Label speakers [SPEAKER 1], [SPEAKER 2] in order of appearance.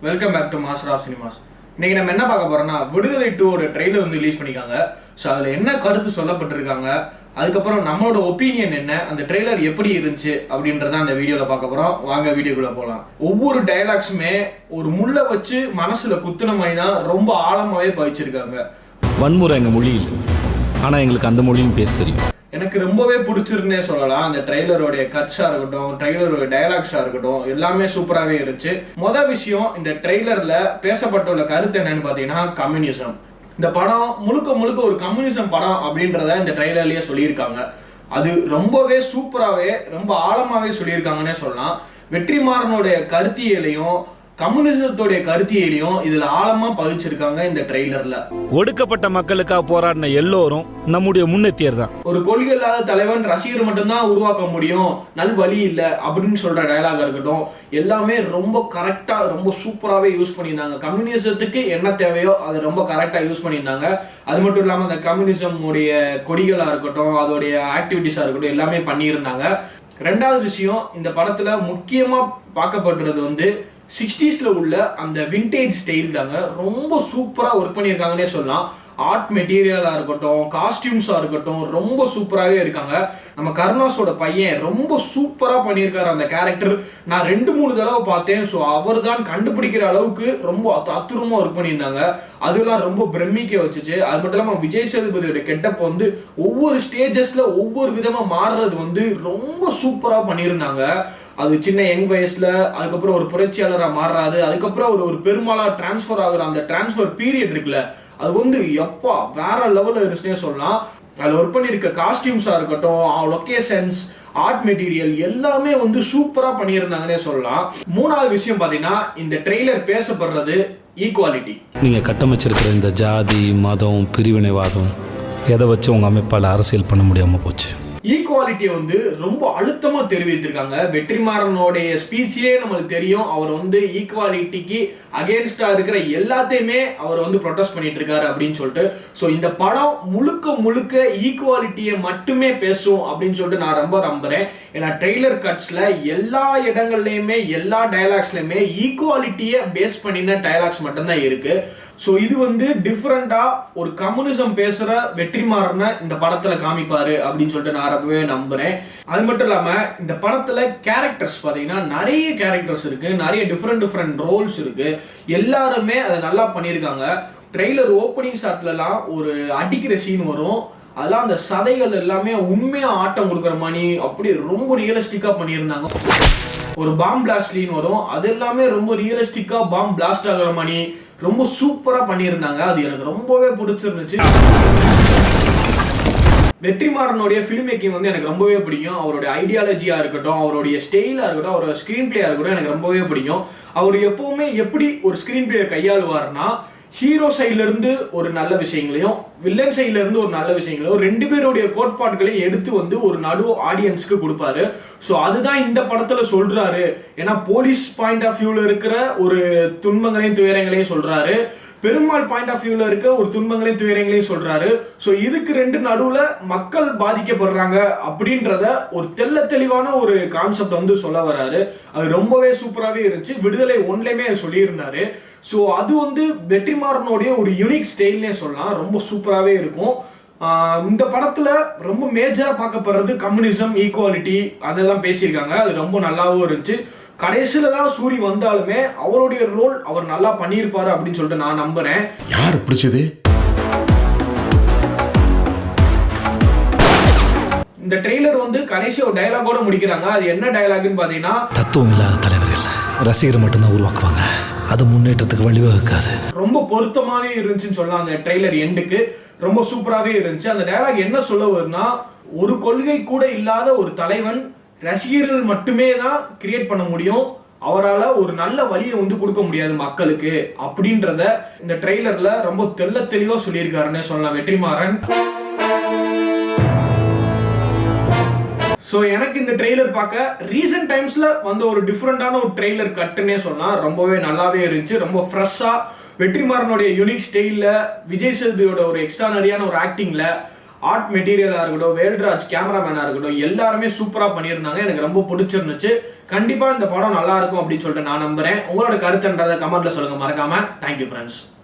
[SPEAKER 1] Welcome back to master of cinemas. இன்னைக்கு நம்ம என்ன பார்க்க போறோம்னா, விடுதலை 2 ட்ரெய்லர் வந்து ரிலீஸ் பண்ணிக்காங்க. ஸோ அதில் என்ன கருத்து சொல்லப்பட்டிருக்காங்க, அதுக்கப்புறம் நம்மளோட ஒப்பீனியன் என்ன, அந்த ட்ரெய்லர் எப்படி இருந்துச்சு அப்படின்றத அந்த வீடியோவில் பார்க்க போகிறோம். வாங்க வீடியோக்குள்ளே போகலாம். ஒவ்வொரு டைலாக்ஸுமே ஒரு முள்ளை வச்சு மனசில் குத்துன மாதிரி தான் ரொம்ப ஆழமாகவே பதிச்சிருக்காங்க.
[SPEAKER 2] வன்முறை எங்கள் மொழி இல்லை, ஆனால் எங்களுக்கு அந்த மொழியும் பேச தெரியும்.
[SPEAKER 1] எனக்கு ரொம்பவே பிடிச்சிருந்தே சொல்லலாம். அந்த ட்ரெய்லருடைய கட்ஸாக இருக்கட்டும், ட்ரெய்லருடைய டைலாக்ஸாக இருக்கட்டும், எல்லாமே சூப்பராகவே இருந்துச்சு. மொதல் விஷயம், இந்த ட்ரெய்லரில் பேசப்பட்டுள்ள கருத்து என்னன்னு பார்த்தீங்கன்னா கம்யூனிசம். இந்த படம் முழுக்க முழுக்க ஒரு கம்யூனிசம் படம் அப்படின்றத இந்த ட்ரெய்லர்லேயே சொல்லியிருக்காங்க. அது ரொம்பவே சூப்பராகவே ரொம்ப ஆழமாகவே சொல்லியிருக்காங்கன்னே சொல்லலாம். வெற்றிமாறனுடைய கருத்தியலையும் கம்யூனிசத்தோடைய கருத்தியலையும் இதுல ஆழமா பதிச்சிருக்காங்க இந்த ட்ரெய்லர்ல.
[SPEAKER 2] ஒடுக்கப்பட்ட மக்களுக்காக போராடின எல்லோரும் நம்முடைய முன்னேற்றியர் தான்.
[SPEAKER 1] ஒரு கொள்கை இல்லாத தலைவன் ரசிகர் மட்டும்தான் உருவாக்க முடியும், நல் வழி இல்லை அப்படின்னு சொல்ற டயலாக் இருக்கட்டும், எல்லாமே ரொம்ப கரெக்டா ரொம்ப சூப்பராகவே யூஸ் பண்ணியிருந்தாங்க. கம்யூனிசத்துக்கு என்ன தேவையோ அதை ரொம்ப கரெக்டா யூஸ் பண்ணியிருந்தாங்க. அது மட்டும் இல்லாமல் அந்த கம்யூனிசம் உடைய கொடிகளா இருக்கட்டும், அதோடைய ஆக்டிவிட்டிஸா இருக்கட்டும், எல்லாமே பண்ணியிருந்தாங்க. ரெண்டாவது விஷயம், இந்த படத்துல முக்கியமா பார்க்கப்படுறது வந்து 60s உள்ள அந்த விண்டேஜ் ஸ்டைல் தாங்க. ரொம்ப சூப்பராக ஒர்க் பண்ணியிருக்காங்கன்னே சொல்லலாம். ஆர்ட் மெட்டீரியலாக இருக்கட்டும், காஸ்டியூம்ஸாக இருக்கட்டும், ரொம்ப சூப்பராகவே இருக்காங்க. நம்ம கருணாஸோட பையன் ரொம்ப சூப்பராக பண்ணியிருக்காரு அந்த கேரக்டர். நான் 2-3 தடவை பார்த்தேன். ஸோ அவர் தான் கண்டுபிடிக்கிற அளவுக்கு ரொம்ப அத்துரமாக ஒர்க் பண்ணியிருந்தாங்க. அதெல்லாம் ரொம்ப பிரமிக்க வச்சுச்சு. அது மட்டும் இல்லாமல் விஜய் சேதுபதியோட கெட்டப் வந்து ஒவ்வொரு ஸ்டேஜஸில் ஒவ்வொரு விதமாக மாறுறது வந்து ரொம்ப சூப்பராக பண்ணியிருந்தாங்க. அது சின்ன யங் வயசுல, அதுக்கப்புறம் ஒரு புரட்சியாளராக மாறுறாரு, அதுக்கப்புறம் ஒரு பெருமாளாக டிரான்ஸ்ஃபர் ஆகுற அந்த டிரான்ஸ்ஃபர் பீரியட் இருக்குல்ல, அது வந்து எப்பா வேற லெவலில் இருந்துச்சுன்னே சொல்லலாம். அதில் ஒர்க் பண்ணியிருக்க காஸ்டியூம்ஸாக இருக்கட்டும், லொக்கேஷன்ஸ், ஆர்ட் மெட்டீரியல் எல்லாமே வந்து சூப்பராக பண்ணியிருந்தாங்கன்னே சொல்லலாம். மூணாவது விஷயம் பார்த்தீங்கன்னா, இந்த ட்ரெய்லர் பேசப்படுறது ஈக்குவாலிட்டி.
[SPEAKER 2] நீங்கள் கட்டமைச்சிருக்கிற இந்த ஜாதி மதம் பிரிவினைவாதம் எதை வச்சு உங்கள் அமைப்பால் அரசியல் பண்ண முடியாமல் போச்சு.
[SPEAKER 1] ஈக்குவாலிட்டியை வந்து ரொம்ப அழுத்தமாக தெரிவித்திருக்காங்க. வெற்றிமாறனுடைய ஸ்பீச்சிலே நம்மளுக்கு தெரியும், அவர் வந்து ஈக்குவாலிட்டிக்கு அகேன்ஸ்டா இருக்கிற எல்லாத்தையுமே அவர் வந்து ப்ரொடெஸ்ட் பண்ணிட்டு இருக்காரு அப்படின்னு சொல்லிட்டு. ஸோ இந்த படம் முழுக்க முழுக்க ஈக்குவாலிட்டியை மட்டுமே பேசும் அப்படின்னு சொல்லிட்டு நான் ரொம்ப நம்புறேன். ஏன்னா ட்ரெய்லர் கட்ஸ்ல எல்லா இடங்கள்லையுமே எல்லா டைலாக்ஸ்லையுமே ஈக்குவாலிட்டியை பேஸ் பண்ணின டைலாக்ஸ் மட்டும்தான் இருக்கு. ஸோ இது வந்து டிஃப்ரெண்டா ஒரு கம்யூனிசம் பேசுற வெற்றிமாறனை இந்த படத்துல காமிப்பாரு அப்படின்னு சொல்லிட்டு நான் ரொம்பவே நம்புறேன். அது மட்டும் இல்லாம இந்த படத்துல கேரக்டர்ஸ் பாத்தீங்கன்னா நிறைய கேரக்டர்ஸ் இருக்கு, நிறைய டிஃப்ரெண்ட் ரோல்ஸ் இருக்கு. எல்லாருமே அதை நல்லா பண்ணியிருக்காங்க. ட்ரெய்லர் ஓப்பனிங் ஷாட்லலாம் ஒரு அடிக்கிற சீன் வரும். அதெல்லாம் அந்த சதைகள் எல்லாமே உண்மையா ஆட்டம் கொடுக்குற மாதிரி அப்படி ரொம்ப ரியலிஸ்டிக்கா பண்ணியிருந்தாங்க. ஒரு பாம் பிளாஸ்ட் சீன் வரும், அது எல்லாமே ரொம்ப ரியலிஸ்டிக்கா பாம் பிளாஸ்ட் ஆகிற மாதிரி ரொம்ப சூப்பரா பண்ணியிருந்தாங்க. அது எனக்கு ரொம்பவே பிடிச்சிருந்துச்சு. வெற்றிமாறனுடைய ஃபிலிம் மேக்கிங் வந்து எனக்கு ரொம்பவே பிடிக்கும். அவருடைய ஐடியாலஜியா இருக்கட்டும், அவருடைய ஸ்டைலா இருக்கட்டும், அவரோட ஸ்கிரீன் பிளேயா இருக்கட்டும், எனக்கு ரொம்பவே பிடிக்கும். அவர் எப்பவுமே எப்படி ஒரு ஸ்கிரீன் பிளே கையாளுவார்னா, ஹீரோ சைட்ல இருந்து ஒரு நல்ல விஷயங்களையும் வில்லன் சைட்ல இருந்து ஒரு நல்ல விஷயங்களையும் ரெண்டு பேருடைய கோட்பாடுகளையும் எடுத்து வந்து ஒரு நடு ஆடியன்ஸ்க்கு கொடுப்பாரு. ஸோ அதுதான் இந்த படத்துல சொல்றாரு. ஏன்னா போலீஸ் பாயிண்ட் ஆஃப் வியூல இருக்கிற ஒரு துன்பங்களையும் துயரங்களையும் சொல்றாரு, பெருமாள் பாயிண்ட் ஆஃப் வியூல இருக்க ஒரு துன்பங்களையும் துயரங்களையும் சொல்றாரு. ஸோ இதுக்கு ரெண்டு நடுவுல மக்கள் பாதிக்கப்படுறாங்க அப்படின்றத ஒரு தெளிவான ஒரு கான்செப்ட் வந்து சொல்ல வராரு. அது ரொம்பவே சூப்பராகவே இருந்துச்சு. விடுதலை 1லயுமே சொல்லியிருந்தாரு. ஸோ அது வந்து வெற்றிமாறனுடைய ஒரு யூனிக் ஸ்டைல்னே சொல்லலாம். ரொம்ப சூப்பராகவே இருக்கும். இந்த படத்துல ரொம்ப மேஜரா பார்க்கப்படுறது கம்யூனிசம், ஈக்குவாலிட்டி, அதெல்லாம் பேசியிருக்காங்க. அது ரொம்ப நல்லாவும் இருந்துச்சு. கடைசியில தான் சூரி வந்தாலுமே அவருடைய ரோல் அவர் நல்லா பண்ணியிருப்பாரு அப்படின்னு சொல்லிட்டு நான் நம்புறேன்.
[SPEAKER 3] யார் பிடிச்சது?
[SPEAKER 1] இந்த ட்ரெய்லர் வந்து கடைசி ஒரு டயலாகோட முடிக்கிறாங்க. அது என்ன டயலாக்னு பாத்தீங்கன்னா,
[SPEAKER 2] தத்துவம் இல்லாத தலைவர்கள் ரசிகர் மட்டும்தான் உருவாக்குவாங்க, அது முன்னேற்றத்துக்கு வழிவகுக்காது. ரொம்ப
[SPEAKER 1] பொருத்தமாவே இருந்துச்சுன்னு சொல்லலாம். அந்த ட்ரெய்லர் எண்டுக்கு ரொம்ப சூப்பராகவே இருந்துச்சு. அந்த டயலாக் என்ன சொல்ல வரும்னா, ஒரு கொள்கை கூட இல்லாத ஒரு தலைவன் ரசிகர்கள் மட்டுமே தான் கிரியேட் பண்ண முடியும், அவரால் ஒரு நல்ல வழியை வந்து கொடுக்க முடியாது மக்களுக்கு அப்படின்றத இந்த ட்ரெய்லர்ல ரொம்ப தெளிவா சொல்லியிருக்காருன்னு சொல்லலாம் வெற்றிமாறன். ஸோ எனக்கு இந்த ட்ரெய்லர் பார்க்க ரீசெண்ட் டைம்ஸ்ல வந்து ஒரு டிஃப்ரெண்டான ஒரு ட்ரெய்லர் கட்டுன்னே சொன்னால் ரொம்பவே நல்லாவே இருந்துச்சு. ரொம்ப ஃப்ரெஷ்ஷாக வெற்றிமாறனுடைய யூனிக் ஸ்டைலில், விஜய் சேதுபதியோட ஒரு எக்ஸ்ட்ரானரியான ஒரு ஆக்டிங்கில், ஆர்ட் மெட்டீரியலாக இருக்கட்டும், வேல்ராஜ் கேமராமேனாக இருக்கட்டும், எல்லாருமே சூப்பராக பண்ணியிருந்தாங்க. எனக்கு ரொம்ப பிடிச்சிருந்துச்சு. கண்டிப்பாக இந்த படம் நல்லா இருக்கும் அப்படின்னு சொல்லிட்டு நான் நம்புறேன். உங்களோட கருத்துன்றதை கமெண்ட்ல சொல்லுங்க மறக்காம. Thank you friends.